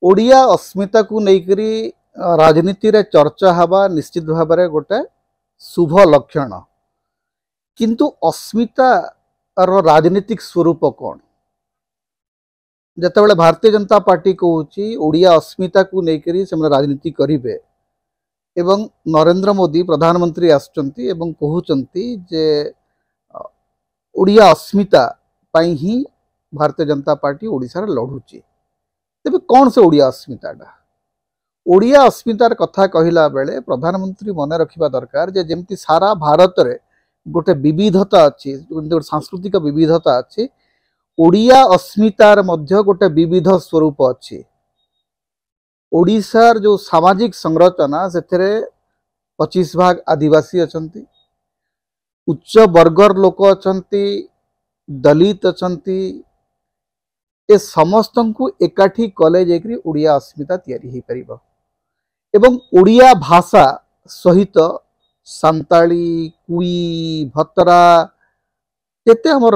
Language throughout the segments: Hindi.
ओडिया अस्मिता को लेकरी राजनीति रे चर्चा हवा निश्चित भाव में गोटे शुभ लक्षण। किंतु अस्मिता राजनीतिक स्वरूप कौन जिते भारतीय जनता पार्टी कहूँ ओडिया अस्मिता को लेकरी से राजनीति करेंगे एवं नरेंद्र मोदी प्रधानमंत्री आसुचंती एवं कहउचंती जे ओडिया अस्मिता पाई ही भारतीय जनता पार्टी ओडिशा रे लढुची। तेबे कौन से ओडिया अस्मिताटा ओडिया अस्मितार कथा कहला बेले प्रधानमंत्री मन रखिबा दरकार जे जेमती सारा भारत रे गोटे विविधता अच्छी गोटे सांस्कृतिक विविधता अच्छी ओडिया अस्मितार मध्य गोटे विविध स्वरूप अच्छी। ओडिशार जो सामाजिक संरचना से 25% आदिवासी अछंती, उच्च वर्गर लोक अछंती, दलित अछंती, ए समस्त को एकाठी कले जेकरी ओडिया अस्मिता तैयारी ही परिबो। एवं ओडिया भाषा सहित सांताली कुई भतरा जेते हमर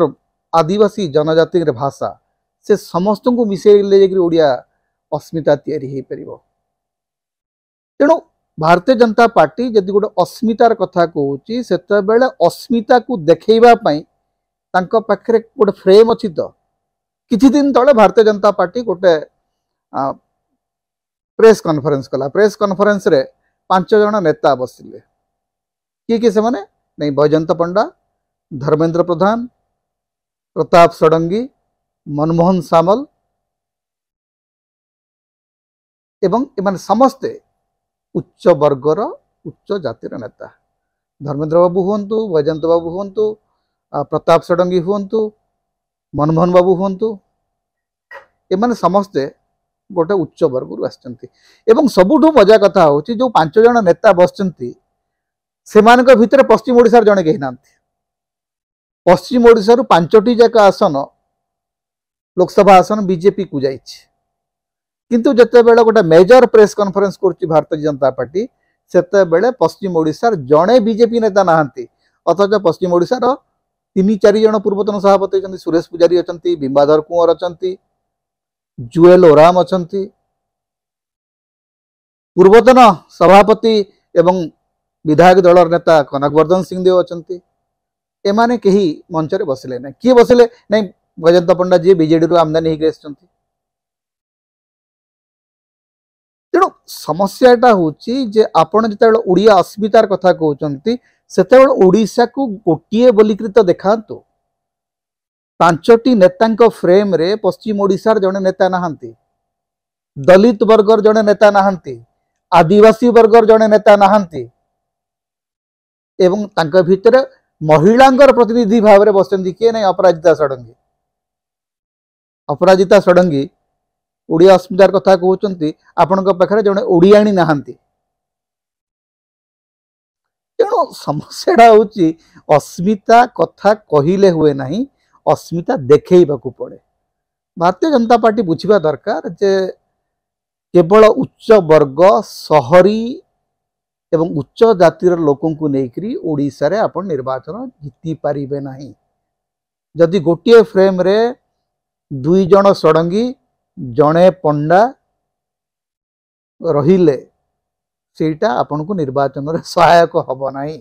आदिवासी जनजाति रे भाषा से समस्त को मिसेले जेकरी ओडिया अस्मिता तैयारी ही परिबो। तेणु भारतीय जनता पार्टी जदि गोटे अस्मितार कथा कहूँ से अस्मिता को देखैबा पई तांको पाखरे गोटे फ्रेम अछि। तो किछि दिन तले भारतीय जनता पार्टी गोटे प्रेस कॉन्फ्रेंस कला। प्रेस कॉन्फ्रेंस रे 5 जन नेता बसिले। किए से माने नहीं बैजयंत पंडा, धर्मेंद्र प्रधान, प्रताप षडंगी, मनमोहन सामल एवं एमान समस्ते उच्च वर्गर उच्च जातिर नेता। धर्मेंद्र बाबू हुंतु, बैजयंत बाबू हुंतु, प्रताप षडंगी हुंतु, मनमोहन बाबू हुंतु, एमान समस्ते गोटे उच्च वर्ग आसचंती। एवं सबुठु मजा कथा होची जो 5 जन नेता बसचंती सेमानक भितर पश्चिम ओडिशार जणे केही नांती। पश्चिम ओडिशार 5टी जाक आसन लोकसभा आसन बीजेपी को जाइछि। किंतु जते बेले गोटे मेजर प्रेस कॉन्फ्रेंस करछि भारतीय जनता पार्टी सेते बेले पश्चिम ओडिशार जणे बीजेपी नेता नाहंती। अथच पश्चिम ओडिशार 3-4 जन पूर्वतन सभापति अछंती। सुरेश पुजारी अछंती, बिंबाधर कुंवर अछंती, जुएल ओराम अछंती, पूर्वतन सभापति एवं विधायक दलर नेता कनकवर्धन सिंहदेव अछंती। एमाने केही मंच रे बसिले नै। किए बसिले नै? बैजयंत पंडा जी बीजेडी रो आमदानी हेके आछंती। तेणु समस्याटा होची जे आपण जेतेबेले ओडिया अस्मितार कथा कहउचंती सेतेबेले ओडिशा को गोटिए बोलिकृत देखांतु। 5टी नेतांक फ्रेम रे पश्चिम ओडिशार जणे नेता नाहंती, दलित वर्गर जणे नेता नाहंती, आदिवासी वर्गर जणे नेता नाहंती एवं तांक भितर महिलांकर प्रतिनिधि भाव में बसचंती। किए नहीं? अपराजिता षडंगी। अपराजिता षडंगी ओडिया अस्मितार कथा कहउचंती आपनक पाखरे जणे ओडियाणी नाहंती। तेणु समस्याटा होची अस्मिता कथा कहिले हुए नहीं, अस्मिता देखैबाकू पड़े। भारतीय जनता पार्टी बुझिबा दरकार जे केवल उच्च वर्ग शहरी एवं उच्च जातिर लोकों को लेकरी ओडिशा रे आपण निर्वाचन जीति पारिबे नहीं। जदि गोटे फ्रेम रे 2 जन षडंगी जणे पंडा रहिले सेटा आपण को निर्वाचन रे सहायक हबो नहीं।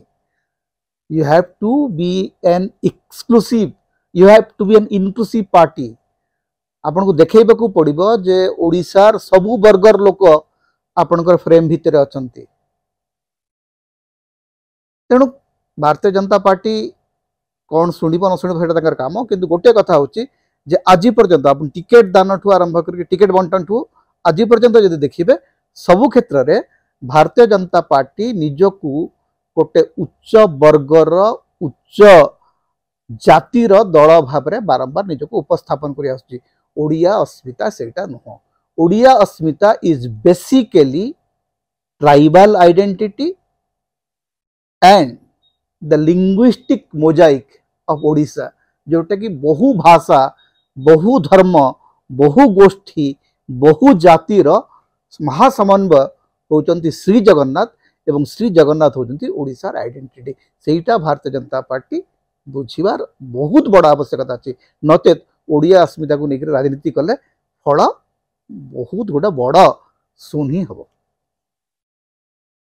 You have to be an exclusive, you have to be an inclusive party. आपण को देखैबाकू पड़िबो जे ओडिशार सबु वर्गर लोक आपणकर फ्रेम भितर अछंती। तेणु भारतीय जनता पार्टी कौन शुणिब न शुणिब सेटा तांकर काम। किंतु गोटे कथा होची जे आज पर्यंत आप टिकेट दान ठू आरंभ करके टिकेट बंटन ठू आज पर्यंत जदि देखिबे सबु क्षेत्र रे भारतीय जनता पार्टी निजकू गोटे उच्च वर्गर उच्च जातिर दल भाव में बारंबार निजको उपस्थापन करि आछी। ओडिया अस्मिता सेटा नुह। ओडिया अस्मिता is basically tribal identity and the linguistic mosaic of Odisha, जोटा कि बहु भाषा, बहु धर्म, बहु गोष्ठी, बहु जातिर महासमन्वय होचंती श्री जगन्नाथ एवं श्री जगन्नाथ होचंती ओडिशार आइडेंटिटी। सेटा भारतीय जनता पार्टी बुझिबार बहुत बड़ा आवश्यकता अच्छी। नचेत ओडिया अस्मिता को लेकर राजनीति कले फल बहुत गोटे बड़ सुन ही हम।